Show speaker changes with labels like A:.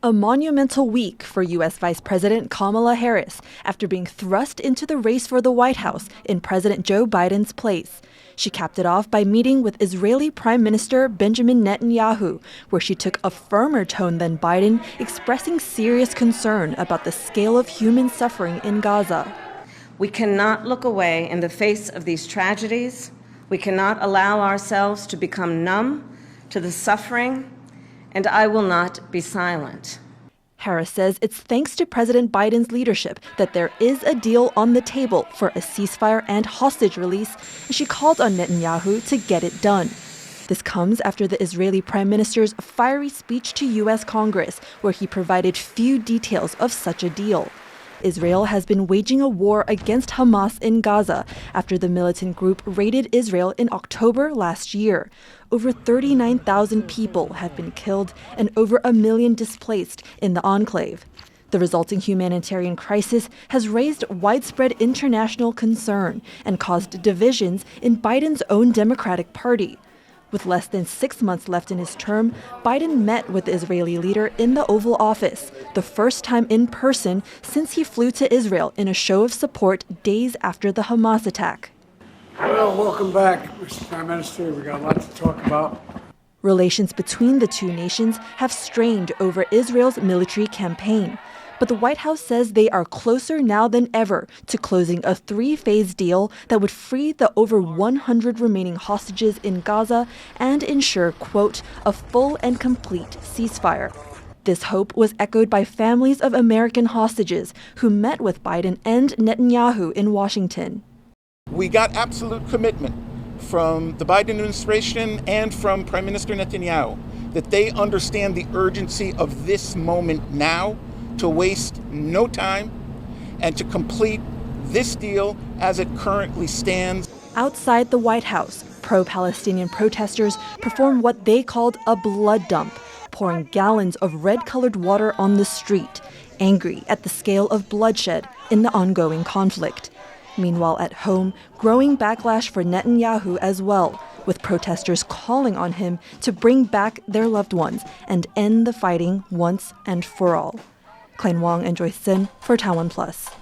A: A monumental week for U.S. Vice President Kamala Harris after being thrust into the race for the White House in President Joe Biden's place. She capped it off by meeting with Israeli Prime Minister Benjamin Netanyahu, where she took a firmer tone than Biden, expressing serious concern about the scale of human suffering in Gaza.
B: We cannot look away in the face of these tragedies. We cannot allow ourselves to become numb to the suffering, and I will not be silent.
A: Harris says it's thanks to President Biden's leadership that there is a deal on the table for a ceasefire and hostage release, and she called on Netanyahu to get it done. This comes after the Israeli Prime Minister's fiery speech to U.S. Congress, where he provided few details of such a deal. Israel has been waging a war against Hamas in Gaza after the militant group raided Israel in October last year. Over 39,000 people have been killed and over 1 million displaced in the enclave. The resulting humanitarian crisis has raised widespread international concern and caused divisions in Biden's own Democratic Party. With less than 6 months left in his term, Biden met with the Israeli leader in the Oval Office, the first time in person since he flew to Israel in a show of support days after the Hamas attack.
C: Well, welcome back, Mr. Prime Minister. We got a lot to talk about.
A: Relations between the two nations have strained over Israel's military campaign. But the White House says they are closer now than ever to closing a 3-phase deal that would free the over 100 remaining hostages in Gaza and ensure, quote, a full and complete ceasefire. This hope was echoed by families of American hostages who met with Biden and Netanyahu in Washington.
D: We got absolute commitment from the Biden administration and from Prime Minister Netanyahu that they understand the urgency of this moment now, to waste no time and to complete this deal as it currently stands.
A: Outside the White House, pro-Palestinian protesters performed what they called a blood dump, pouring gallons of red-colored water on the street, angry at the scale of bloodshed in the ongoing conflict. Meanwhile, at home, growing backlash for Netanyahu as well, with protesters calling on him to bring back their loved ones and end the fighting once and for all. Klein, Wang, and Joyce for TaiwanPlus.